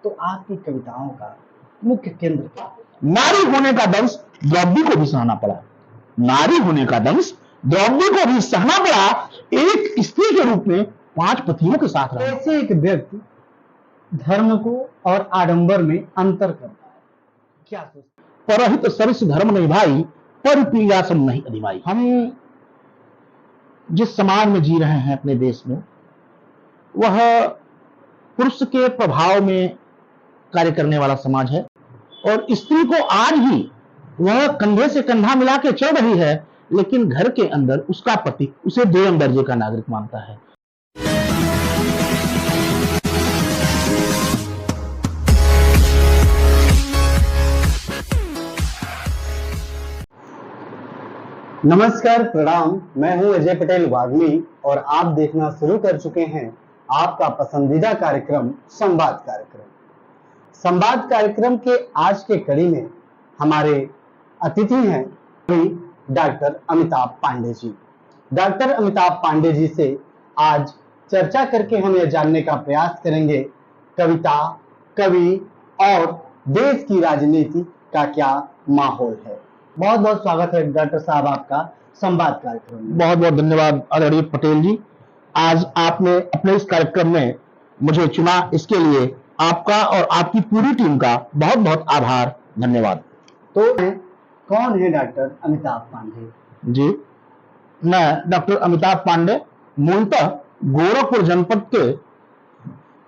तो आपकी कविताओं का मुख्य केंद्र क्या है? नारी होने का दंश द्रौपदी को भी सहना पड़ा। नारी होने का दंश द्रौपदी को भी सहना पड़ा। एक स्त्री के रूप में 5 पतियों के साथ रहा। कैसे एक व्यक्ति धर्म को और आडंबर में अंतर करता है, क्या सोचते हैं? परहित सरिस धर्म नहीं भाई, पर प्रियासम नहीं अधिमाई। हम जिस समाज में जी रहे हैं अपने देश में, वह पुरुष के प्रभाव में कार्य करने वाला समाज है और स्त्री को आज भी वह कंधे से कंधा मिला के चल रही है, लेकिन घर के अंदर उसका पति उसे 2 दर्जे का नागरिक मानता है। नमस्कार, प्रणाम। मैं हूं अजय पटेल वाग्मी और आप देखना शुरू कर चुके हैं आपका पसंदीदा कार्यक्रम संवाद कार्यक्रम। संवाद कार्यक्रम के आज के कड़ी में हमारे अतिथि हैं डॉक्टर अमिताभ पांडे जी। डॉक्टर अमिताभ पांडे जी से आज चर्चा करके हम यह जानने का प्रयास करेंगे कविता, कवि और देश की राजनीति का क्या माहौल है। बहुत बहुत स्वागत है डॉक्टर साहब आपका संवाद कार्यक्रम में। बहुत बहुत धन्यवाद आदरणीय पटेल जी। आज आपने अपने इस कार्यक्रम में मुझे चुना, इसके लिए आपका और आपकी पूरी टीम का बहुत बहुत आभार, धन्यवाद। तो कौन है डॉक्टर अमिताभ पांडे जी, मैं डॉक्टर अमिताभ पांडे मूलतः गोरखपुर जनपद के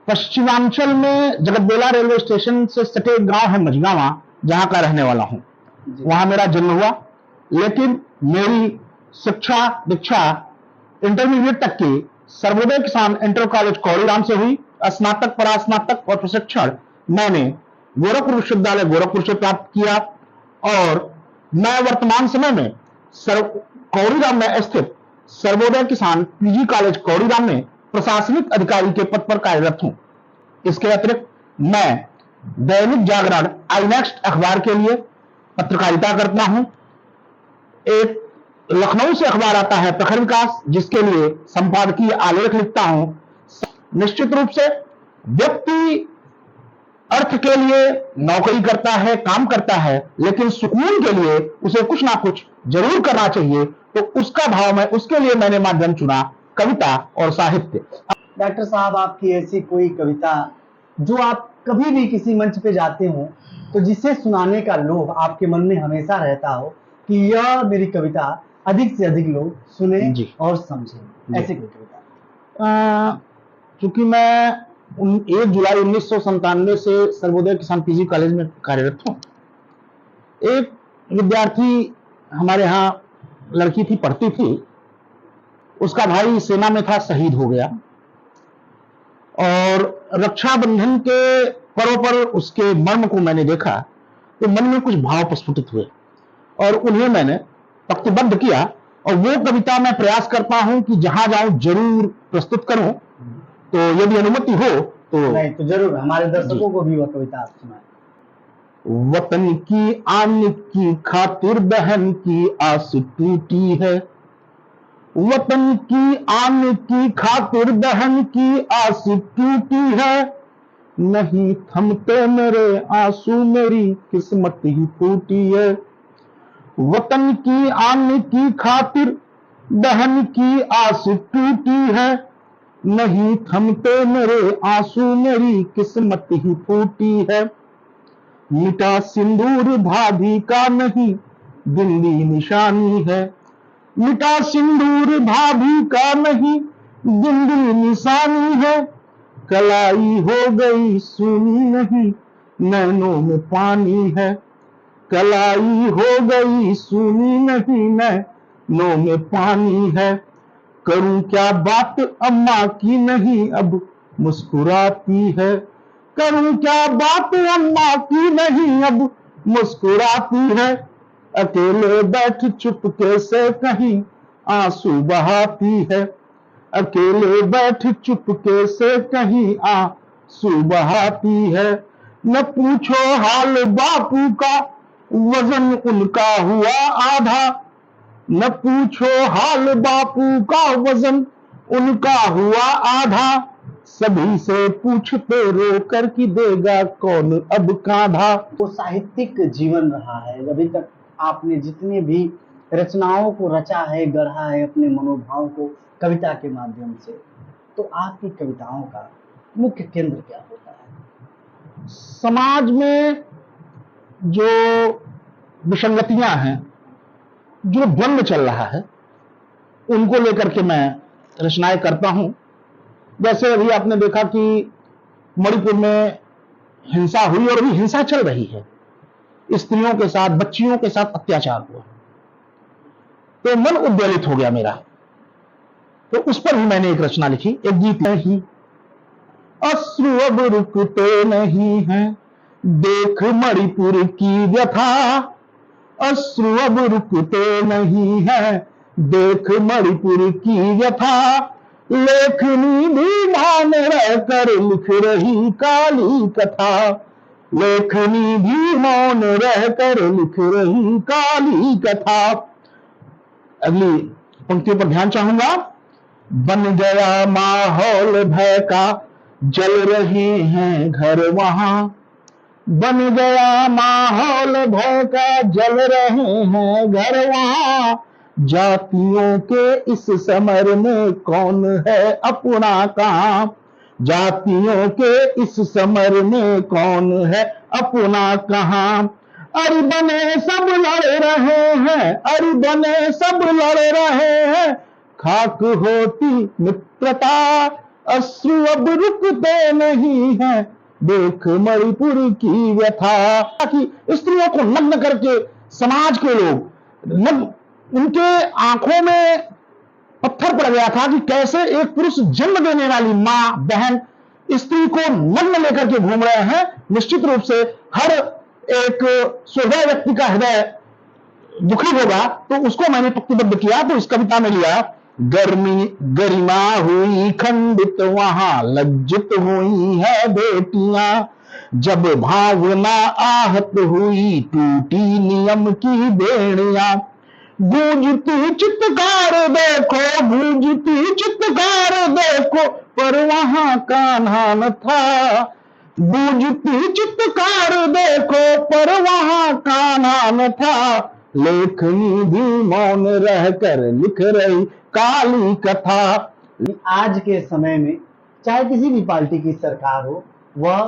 पश्चिमांचल में जगतबेला रेलवे स्टेशन से सटे गांव है मझगावा, जहां का रहने वाला हूं। वहां मेरा जन्म हुआ, लेकिन मेरी शिक्षा दीक्षा इंटरमीडिएट तक की सर्वोदय किसान इंटर कॉलेज कौड़ीराम से हुई। स्नातक, परास्नातक और प्रशिक्षण मैंने गोरखपुर विश्वविद्यालय गोरखपुर से प्राप्त किया और मैं वर्तमान समय में कौड़ीराम में स्थित सर्वोदय किसान पीजी कॉलेज कौड़ीराम में प्रशासनिक अधिकारी के पद पर कार्यरत हूं। इसके अतिरिक्त मैं दैनिक जागरण आई नेक्स्ट अखबार के लिए पत्रकारिता करता हूं। एक लखनऊ से अखबार आता है प्रखर विकास, जिसके लिए संपादकीय आलेख लिखता हूं। निश्चित रूप से व्यक्ति अर्थ के लिए नौकरी करता है, काम करता है, लेकिन सुकून के लिए उसे कुछ ना कुछ जरूर करना चाहिए, तो उसका भाव में उसके लिए मैंने माध्यम चुना कविता और साहित्य। डॉक्टर साहब, आपकी ऐसी कोई कविता जो आप कभी भी किसी मंच पे जाते हो तो जिसे सुनाने का लोभ आपके मन में हमेशा रहता हो कि यह मेरी कविता अधिक से अधिक लोग सुने और समझें, ऐसी कोई कविता? चूंकि मैं 1 जुलाई 1997 से सर्वोदय किसान पीजी कॉलेज में कार्यरत हूं। एक विद्यार्थी हमारे यहाँ लड़की थी, पढ़ती थी, उसका भाई सेना में था, शहीद हो गया और रक्षाबंधन के पर्व पर उसके मर्म को मैंने देखा तो मन में कुछ भाव प्रस्फुटित हुए और उन्हें मैंने पंक्तिबद्ध किया और वो कविता मैं प्रयास करता हूं कि जहां जाऊं जरूर प्रस्तुत करूं, तो यदि अनुमति हो तो। नहीं तो जरूर, हमारे दर्शकों को भी वह कविता आप सुनाएं। वतन की आन की खातिर बहन की आस टूटी है, वतन की आन की खातिर बहन की आस टूटी है, नहीं थमते मेरे आंसू मेरी किस्मत ही फूटी है। वतन की आन की खातिर बहन की आस टूटी है, नहीं थमते मेरे आंसू मेरी किस्मत ही फूटी है। मिटा सिंदूर भाभी का नहीं दिल्ली निशानी है, मिटा सिंदूर भाभी का नहीं दिल्ली निशानी है, कलाई हो गई सुनी नहीं नैनों में पानी है, कलाई हो गई सुनी नहीं नैनों में पानी है। करूं क्या बात अम्मा की नहीं अब मुस्कुराती है, करूं क्या बात अम्मा की नहीं अब मुस्कुराती है, अकेले बैठ चुपके से कहीं आंसू बहाती है, अकेले बैठ चुपके से कहीं आंसू बहाती है। न पूछो हाल बापू का वजन उनका हुआ आधा, न पूछो हाल बापू का वजन उनका हुआ आधा, सभी से पूछते रोकर कि देगा कौन अब कांधा। वो साहित्यिक जीवन रहा है। अभी तक आपने जितने भी रचनाओं को रचा है, गढ़ा है अपने मनोभाव को कविता के माध्यम से, तो आपकी कविताओं का मुख्य केंद्र क्या होता है? समाज में जो विसंगतियां हैं, जो द्वंद्व चल रहा है, उनको लेकर के मैं रचनाएं करता हूं। जैसे अभी आपने देखा कि मणिपुर में हिंसा हुई और अभी हिंसा चल रही है, स्त्रियों के साथ, बच्चियों के साथ अत्याचार हुआ, तो मन उद्वेलित हो गया मेरा। तो उस पर भी मैंने एक रचना लिखी, एक गीत। नहीं अश्रु अब रुकते नहीं हैं, देख मणिपुर की व्यथा। अश्रु अब रुकते नहीं हैं, देख मणिपुर की व्यथा। लेखनी भी मौन रहकर लिख रही काली कथा। लेखनी भी मौन रहकर लिख रही काली कथा। अगली पंक्तियों पर ध्यान चाहूंगा। बन गया माहौल भय का, जल रहे हैं घर वहां। बन गया माहौल भय का, जल रहे हैं घर वहां। जातियों के इस समर में कौन है अपना कहां। जातियों के इस समर में कौन है अपना कहां। अरे बने सब लड़ रहे हैं, अरे बने सब लड़ रहे हैं। खाक होती मित्रता, अश्रु अब रुकते नहीं हैं, देख मणिपुर की व्यथा। कि स्त्रियों को नग्न करके समाज के लोग उनके आंखों में पत्थर पड़ गया था कि कैसे एक पुरुष जन्म देने वाली मां, बहन स्त्री को नग्न लेकर के घूम रहे हैं। निश्चित रूप से हर एक सोलह व्यक्ति का हृदय दुखी होगा, तो उसको मैंने पंक्तिबद्ध किया। तो इस कविता में लिया, गरिमा हुई खंडित वहां, लज्जित हुई है बेटियां। जब भावना आहत हुई, टूटी नियम की बेड़ियां। गूंजती चित्कार देखो, गूंजती चित्कार देखो, पर वहां कान्हा न था। गूंजती चित्कार देखो, पर वहां कान्हा न था। लेखनी भी मौन रहकर लिख रही काली कथा। आज के समय में चाहे किसी भी पार्टी की सरकार हो, वह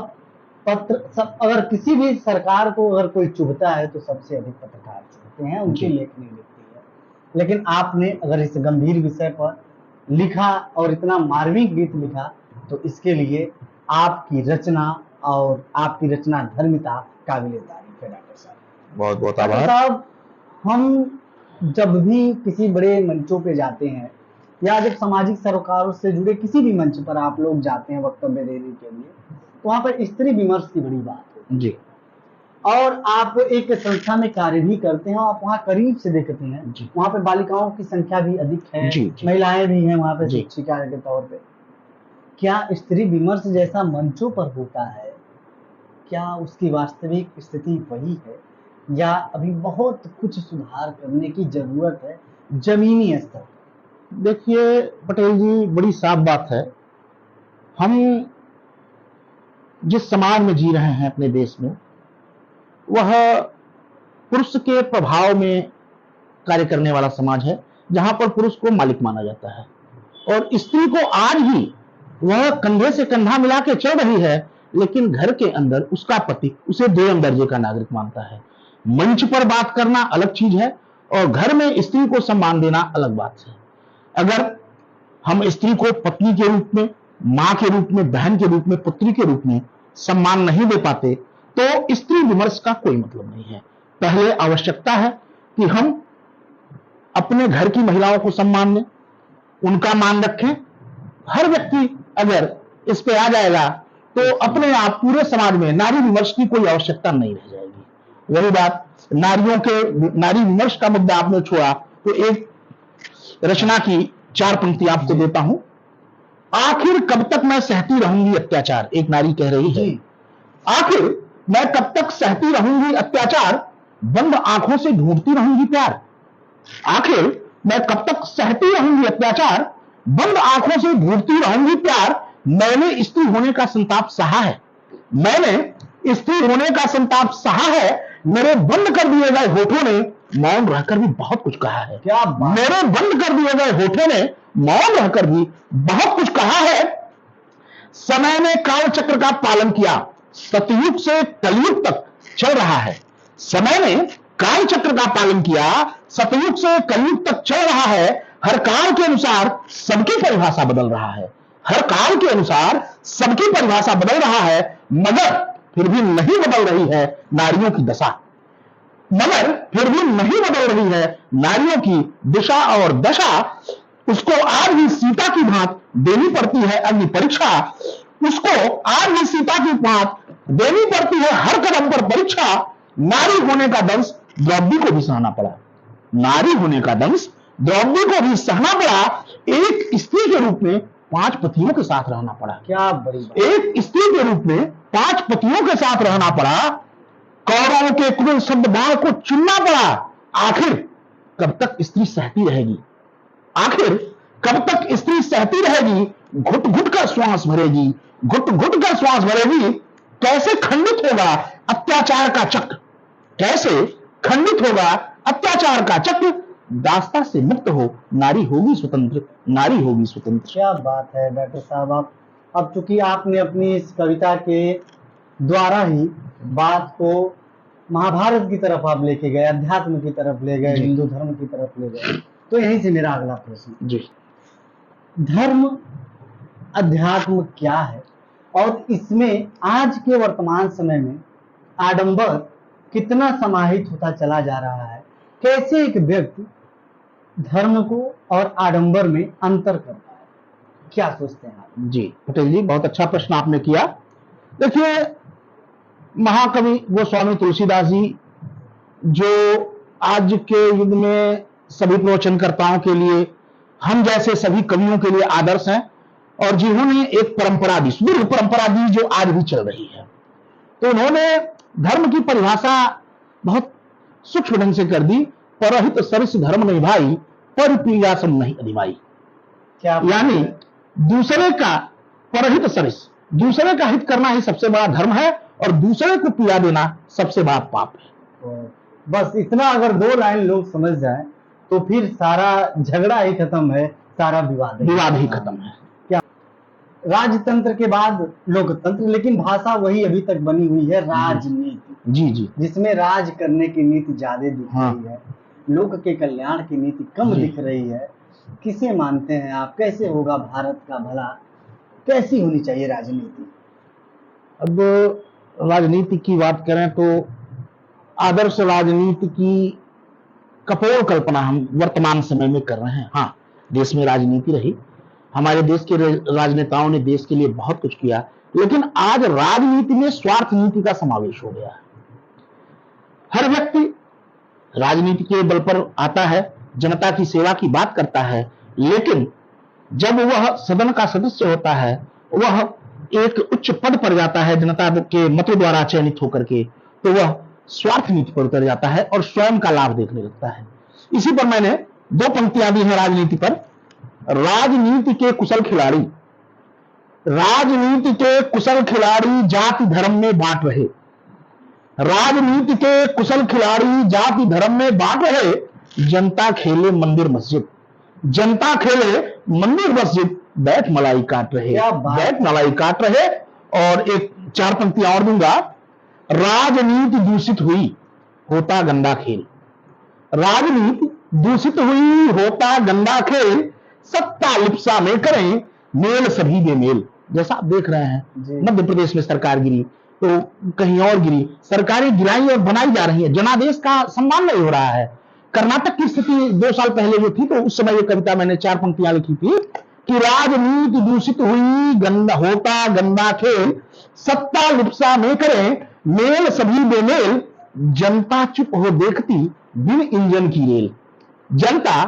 अगर किसी भी सरकार को अगर कोई चुभता है तो सबसे अधिक पत्रकार चुभते हैं, उनकी लेखनी लिखती है। लेकिन आपने अगर इस गंभीर विषय पर लिखा और इतना मार्मिक गीत लिखा, तो इसके लिए आपकी रचना और आपकी रचना धर्मिता काबिले तारीफ है। डॉक्टर साहब, बहुत बहुत आभार। साहब, हम जब भी किसी बड़े मंचों पे जाते हैं या जब सामाजिक सरोकारों से जुड़े किसी भी मंच पर आप लोग जाते हैं वक्तव्य देने के लिए, तो वहां पर स्त्री विमर्श की बड़ी बात होती है जी। और आप एक संस्था में कार्य भी करते हैं, आप वहाँ करीब से देखते हैं जी। वहाँ पे बालिकाओं की संख्या भी अधिक है, जी, जी। महिलाएं भी हैं वहाँ पे जी। शिक्षिका के तौर पे। क्या स्त्री विमर्श जैसा मंचों पर होता है, क्या उसकी वास्तविक स्थिति वही है या अभी बहुत कुछ सुधार करने की जरूरत है जमीनी स्तर पर? देखिए पटेल जी, बड़ी साफ बात है, हम जिस समाज में जी रहे हैं अपने देश में, वह पुरुष के प्रभाव में कार्य करने वाला समाज है, जहां पर पुरुष को मालिक माना जाता है और स्त्री को आज भी वह कंधे से कंधा मिला के चल रही है, लेकिन घर के अंदर उसका पति उसे दोयम दर्जे का नागरिक मानता है। मंच पर बात करना अलग चीज है और घर में स्त्री को सम्मान देना अलग बात है। अगर हम स्त्री को पत्नी के रूप में, मां के रूप में, बहन के रूप में, पुत्री के रूप में सम्मान नहीं दे पाते, तो स्त्री विमर्श का कोई मतलब नहीं है। पहले आवश्यकता है कि हम अपने घर की महिलाओं को सम्मान दें, उनका मान रखें। हर व्यक्ति अगर इस पे आ जाएगा तो अपने आप पूरे समाज में नारी विमर्श की कोई आवश्यकता नहीं रह जाएगी। वही बात नारी विमर्श का मुद्दा आपने छोड़ा, तो एक रचना की 4 पंक्ति आपको देता हूं। आखिर कब तक मैं सहती रहूंगी अत्याचार, एक नारी कह रही है। आखिर मैं कब तक सहती रहूंगी अत्याचार, बंद आंखों से ढूंढती रहूंगी प्यार। आखिर मैं कब तक सहती रहूंगी अत्याचार, बंद आंखों से ढूंढती रहूंगी प्यार। मैंने स्त्री होने का संताप सहा है, मैंने स्त्री होने का संताप सहा है, मेरे बंद कर दिए गए होठों ने मौन रहकर भी बहुत कुछ कहा है। क्या बात। मेरे बंद कर दिए गए होठों ने मौन रहकर भी बहुत कुछ कहा है। समय ने काल चक्र का पालन किया, सतयुग से कलयुग तक चल रहा है। समय ने काल चक्र का पालन किया, सतयुग से कलयुग तक चल रहा है। हर काल के अनुसार सबकी परिभाषा बदल रहा है, हर काल के अनुसार सबकी परिभाषा बदल रहा है, मगर फिर भी नहीं बदल रही है नारियों की दशा, मगर फिर भी नहीं बदल रही है नारियों की दिशा और दशा। उसको आज भी सीता की भांत देनी पड़ती है अग्नि परीक्षा, उसको आज भी सीता की भांत देनी पड़ती है हर कदम पर परीक्षा। नारी होने का दंश द्रौपदी को भी सहना पड़ा, नारी होने का दंश द्रौपदी को भी सहना पड़ा। एक स्त्री के रूप में 5 पतियों के साथ रहना पड़ा, क्या बड़ी बात। एक स्त्री के रूप में 5 पतियों के साथ रहना पड़ा। कौरवों के क्रूर शब्द बाण को चुनना पड़ा। आखिर कब तक स्त्री सहती रहेगी, आखिर कब तक स्त्री सहती रहेगी, घुट घुट कर श्वास भरेगी, घुट घुट कर श्वास भरेगी। कैसे खंडित होगा अत्याचार का चक्र, कैसे खंडित होगा अत्याचार का चक्र। दास्ता से मुक्त हो नारी होगी स्वतंत्र, नारी होगी स्वतंत्र। क्या बात है डॉक्टर साहब। आप अब चूंकि आपने अपनी इस कविता के द्वारा ही बात को महाभारत की तरफ आप लेके गए, अध्यात्म की तरफ ले गए, हिंदू धर्म की तरफ ले गए, तो यहीं से मेरा अगला प्रश्न जी, धर्म अध्यात्म क्या है और इसमें आज के वर्तमान समय में आडंबर कितना समाहित होता चला जा रहा है, कैसे एक व्यक्ति धर्म को और आडंबर में अंतर करता है, क्या सोचते हैं आप? जी पटेल जी, बहुत अच्छा प्रश्न आपने किया। देखिए, महाकवि गोस्वामी तुलसीदास जी जो आज के युग में सभी प्रवचनकर्ताओं के लिए, हम जैसे सभी कवियों के लिए आदर्श हैं, और जिन्होंने एक परंपरा दी, सुदीर्घ परंपरा दी जो आज भी चल रही है। तो उन्होंने धर्म की परिभाषा बहुत सूक्ष्म ढंग से कर दी। परहित सरिस धर्म नहीं भाई, पर पियासम नहीं अधिमाई। क्या यानी दूसरे का परहित सरिस, दूसरे का हित करना ही सबसे बड़ा धर्म है, और दूसरे को पिया देना सबसे बड़ा पाप है। बस इतना अगर 2 लाइन लोग समझ जाएं तो फिर सारा झगड़ा ही खत्म है, सारा विवाद ही खत्म है। क्या राजतंत्र के बाद लोकतंत्र, लेकिन भाषा वही अभी तक बनी हुई है, राजनीति। जी जी, जिसमें राज करने की नीति ज्यादा दिख रही है, लोक के कल्याण की नीति कम दिख रही है। किसे मानते हैं आप, कैसे होगा भारत का भला, कैसी होनी चाहिए राजनीति? अब राजनीति की बात करें तो आदर्श राजनीति की कपोल कल्पना हम वर्तमान समय में कर रहे हैं। हाँ, देश में राजनीति रही, हमारे देश के राजनेताओं ने देश के लिए बहुत कुछ किया, लेकिन आज राजनीति में स्वार्थ नीति का समावेश हो गया है। हर व्यक्ति राजनीति के बल पर आता है, जनता की सेवा की बात करता है, लेकिन जब वह सदन का सदस्य होता है, वह एक उच्च पद पर जाता है जनता के मतों द्वारा चयनित होकर के, तो वह स्वार्थ नीति पर उतर जाता है और स्वयं का लाभ देखने लगता है। इसी पर मैंने 2 पंक्तियां दी हैं राजनीति पर। राजनीति के कुशल खिलाड़ी, राजनीति के कुशल खिलाड़ी जाति धर्म में बांट रहे, राजनीति के कुशल खिलाड़ी जाति धर्म में बांट रहे। जनता खेले मंदिर मस्जिद, जनता खेले मंदिर मस्जिद, बैठ मलाई काट रहे, बैठ मलाई काट रहे। और एक 4 पंक्तियां और दूंगा। राजनीति दूषित हुई, होता गंदा खेल, राजनीति दूषित हुई, होता गंदा खेल, सत्ता लिप्सा में करें मेल सभी बेमेल। जैसा आप देख रहे हैं मध्य प्रदेश में सरकार गिरी तो कहीं और गिरी, सरकारें गिराई और बनाई जा रही है, जनादेश का सम्मान नहीं हो रहा है। कर्नाटक की स्थिति 2 साल पहले जो थी, तो उस समय ये कविता मैंने 4 पंक्तियां लिखी थी कि राजनीति दूषित हुई, गंदा होता गंदा खेल, सत्ता लिप्सा में करें मेल सभी बेमेल, जनता चुप हो देखती बिन इंजन की रेल, जनता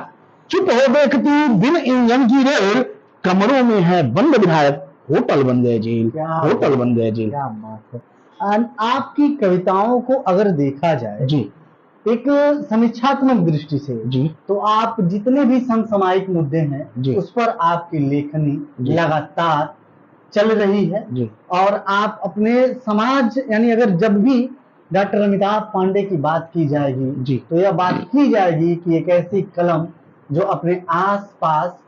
चुप हो देखती बिन इंजन की रेल, कमरों में है बंद विधायक, होटल बन गए जेल, होटल बन गए जेल। क्या बात है। आपकी कविताओं को अगर देखा जाए जी एक समीक्षात्मक दृष्टि से जी, तो आप जितने भी समसामयिक मुद्दे हैं जी, उस पर आपकी लेखनी लगातार चल रही है जी। और आप अपने समाज यानी अगर जब भी डॉक्टर अमिताभ पांडे की बात की जाएगी जी। तो यह बात की जाएगी कि एक ऐसी कलम जो अपने आसपास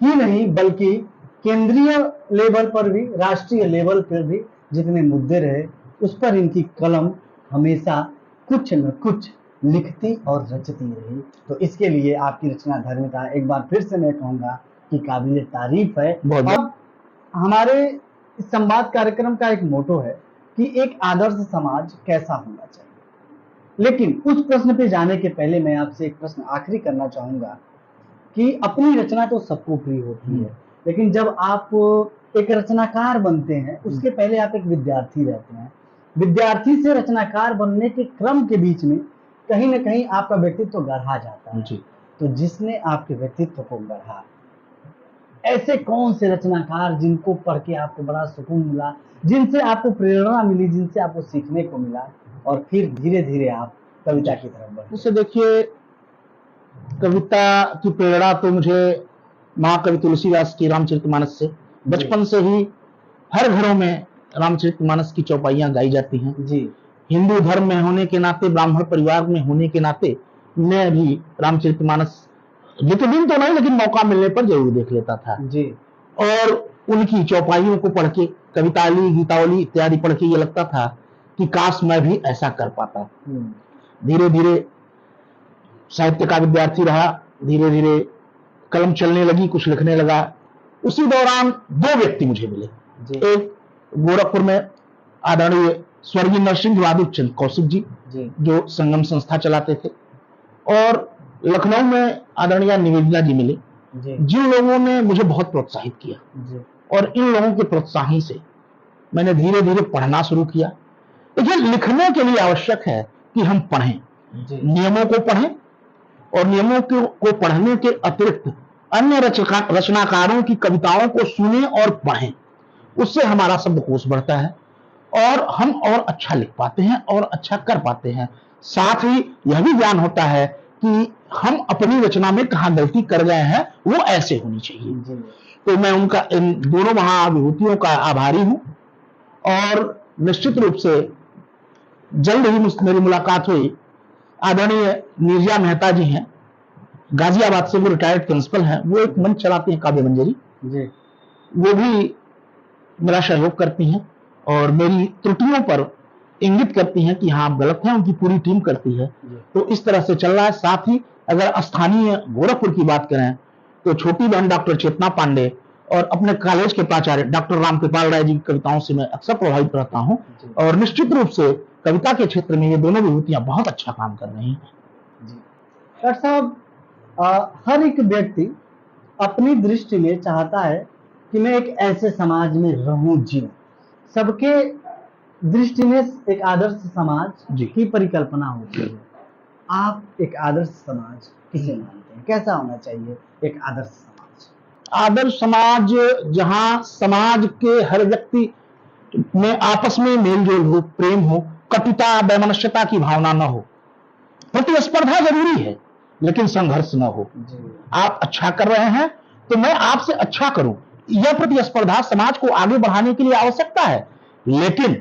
ही नहीं बल्कि केंद्रीय लेवल पर भी, राष्ट्रीय लेवल पर भी जितने मुद्दे रहे उस पर इनकी कलम हमेशा कुछ न कुछ लिखती और रचती रही। तो इसके लिए आपकी रचना धर्मिता एक बार फिर से मैं कहूँगा कि काबिले तारीफ है। बहुत अब हमारे इस संवाद कार्यक्रम का एक मोटो है कि एक आदर्श समाज कैसा होना चाहिए, लेकिन उस प्रश्न पे जाने के पहले मैं आपसे एक प्रश्न आखिरी करना चाहूंगा कि अपनी रचना तो सबको प्रिय होती है, लेकिन जब आप एक रचनाकार बनते हैं उसके पहले आप एक विद्यार्थी रहते हैं। विद्यार्थी से रचनाकार बनने के क्रम के बीच में कहीं ना कहीं आपका व्यक्तित्व गढ़ा जाता है। जी। तो जिसने आपके व्यक्तित्व को गढ़ा, ऐसे कौन से रचनाकार जिनको पढ़ के आपको बड़ा सुकून मिला, जिनसे आपको प्रेरणा मिली, जिनसे आपको सीखने को मिला और फिर धीरे धीरे आप कविता की तरफ बढ़े? जैसे देखिए, कविता की प्रेरणा तो मुझे महाकवि तुलसीदास की रामचरितमानस से, बचपन से ही हर घरों में रामचरितमानस की चौपाइयां गाई जाती हैं जी। हिंदू धर्म में होने के नाते, ब्राह्मण परिवार में होने के नाते मैं भी रामचरितमानस नित्यदिन तो नहीं लेकिन मौका मिलने पर जरूर देख लेता था जी। और उनकी चौपाइयों को पढ़ के, कवितावली, गीतावली इत्यादि पढ़ के ये लगता था कि काश मैं भी ऐसा कर पाता। धीरे धीरे साहित्य का विद्यार्थी रहा, धीरे धीरे कलम चलने लगी, कुछ लिखने लगा। उसी दौरान दो व्यक्ति मुझे मिले। एक गोरखपुर में आदरणीय स्वर्गीय नरसिंह बहादुर चंद कौशिक जी, जो संगम संस्था चलाते थे, और लखनऊ में आदरणीय निवेदिता जी मिले, जिन लोगों ने मुझे बहुत प्रोत्साहित किया। और इन लोगों के प्रोत्साहन से मैंने धीरे धीरे पढ़ना शुरू किया। देखिए, लिखने के लिए आवश्यक है कि हम पढ़ें, नियमों को पढ़ें और नियमों को पढ़ने के अतिरिक्त अन्य रचनाकारों की कविताओं को सुने और पढ़ें। उससे हमारा शब्दकोश बढ़ता है और हम और अच्छा लिख पाते हैं और अच्छा कर पाते हैं। साथ ही यह भी ज्ञान होता है कि हम अपनी रचना में कहाँ गलती कर गए हैं, वो ऐसे होनी चाहिए। तो मैं उनका, इन दोनों महाविभूतियों का आभारी हूं और निश्चित रूप से जल्द ही मेरी मुलाकात हुई। आदरणीय नीरजा मेहता जी हैं, गाजियाबाद से, वो रिटायर्ड प्रिंसिपल हैं, वो एक मंच चलाती हैं काव्य मंजरी, वो भी मेरा सहयोग करती हैं और मेरी त्रुटियों पर इंगित करती हैं कि हाँ आप गलत हैं, उनकी पूरी टीम करती है। तो इस तरह से चल रहा है। साथ ही अगर स्थानीय गोरखपुर की बात करें तो छोटी बहन डॉक्टर चेतना पांडे और अपने कॉलेज के प्राचार्य डॉक्टर रामकृपाल राय जी की कविताओं से मैं अक्सर प्रभावित रहता हूं और निश्चित रूप से कविता के क्षेत्र में ये दोनों विभूतियां बहुत अच्छा काम कर रही हैं। डॉक्टर साहब, हर एक व्यक्ति अपनी दृष्टि में चाहता है कि मैं एक ऐसे समाज में रहूं, जीऊं। सबके दृष्टि में एक आदर्श समाज की परिकल्पना होती है। आप एक आदर्श समाज किसे मानते हैं? कैसा होना चाहिए एक आदर्श समाज? आदर्श समाज जहां समाज के हर व्यक्ति में आपस में मेलजोल हो, प्रेम हो, कटुता वैमनस्यता की भावना न हो। प्रतिस्पर्धा जरूरी है लेकिन संघर्ष न हो। आप अच्छा कर रहे हैं तो मैं आपसे अच्छा करूं, यह प्रतिस्पर्धा समाज को आगे बढ़ाने के लिए आवश्यकता है। लेकिन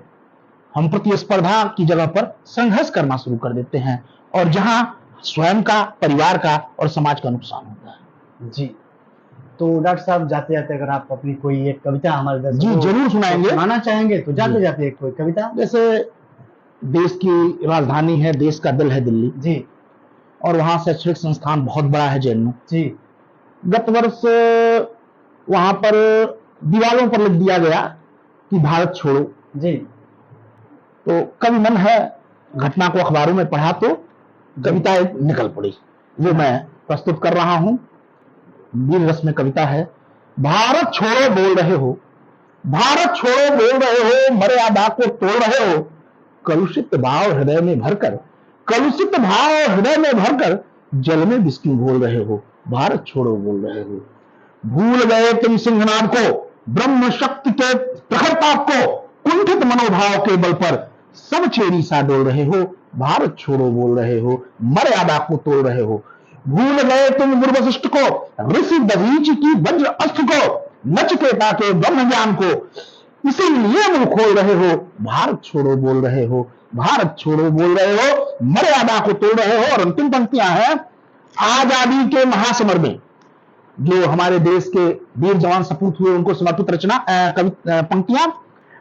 हम प्रतिस्पर्धा की जगह पर संघर्ष करना शुरू कर देते हैं और जहां स्वयं का, परिवार का और समाज का नुकसान होता है। जी। तो डॉक्टर साहब, जाते जाते अगर आप अपनी कोई एक कविता हमारे दर्शकों को जरूर सुनाएंगे, सुनाना चाहेंगे तो जाते जाते एक कोई कविता। जैसे देश की राजधानी है, देश का दिल है दिल्ली जी, और वहां शैक्षणिक संस्थान बहुत बड़ा है जेएनयू जी। गत वर्ष वहां पर दीवारों पर लिख दिया गया कि भारत छोड़ो जी। तो कभी मन है, घटना को अखबारों में पढ़ा तो कविता निकल पड़ी, वो मैं प्रस्तुत कर रहा हूं। वीर रस में कविता है। भारत छोड़ो बोल रहे हो, भारत छोड़ो बोल रहे हो, मर्यादा को तोड़ रहे हो, कलुषित भाव हृदय में भरकर, कलुषित भाव हृदय में भरकर जल में विष क्यों घोल रहे हो, भारत छोड़ो बोल रहे हो। भूल गए तुम सिंहनाद को, ब्रह्म शक्ति के प्रखरताप को, कुंठित मनोभाव के बल पर सब चेरी सा डोल रहे हो, भारत छोड़ो बोल रहे हो, मर्यादा को तोड़ रहे हो। भूल गए तुम गुरु वशिष्ठ को, ऋषि दधीचि की वज्र अस्त्र को, नचिकेता के ब्रह्म ज्ञान को इसीलिए मुंह खोल रहे हो, भारत छोड़ो बोल रहे हो, भारत छोड़ो बोल रहे हो, मर्यादा को तोड़ रहे हो। और अंतिम पंक्तियां हैं आजादी के महासमर में जो हमारे देश के वीर जवान सपूत हुए उनको समर्पित रचना पंक्तियां,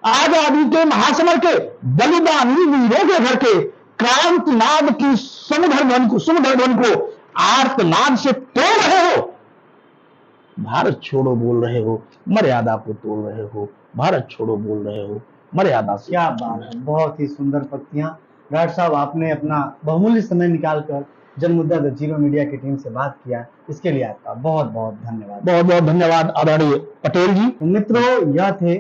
आजादी के महासमर के बलिदानी वीरों के घर के क्रांतिनाद की समुद्र ध्वनि को आर्तनाद से तोड़ रहे हो, भारत छोड़ो बोल रहे हो, मर्यादा को तोड़ रहे हो, भारत छोड़ो बोल रहे हो, मर्यादा से। क्या बात है, बहुत ही सुंदर पंक्तियां। डॉक्टर साहब, आपने अपना बहुमूल्य समय निकालकर जनमुद्दा द जीरो मीडिया की टीम से बात किया, इसके लिए आपका बहुत बहुत धन्यवाद। बहुत बहुत धन्यवाद आदरणीय पटेल जी। तो मित्रों, यह थे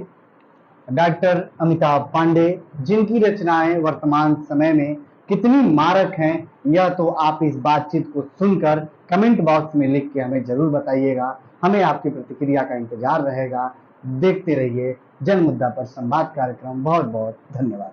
डॉक्टर अमिताभ पांडे, जिनकी रचनाएं वर्तमान समय में कितनी मारक हैं, यह तो आप इस बातचीत को सुनकर कमेंट बॉक्स में लिख के हमें जरूर बताइएगा। हमें आपकी प्रतिक्रिया का इंतजार रहेगा। देखते रहिए जनमुद्दा पर संवाद कार्यक्रम। बहुत बहुत धन्यवाद।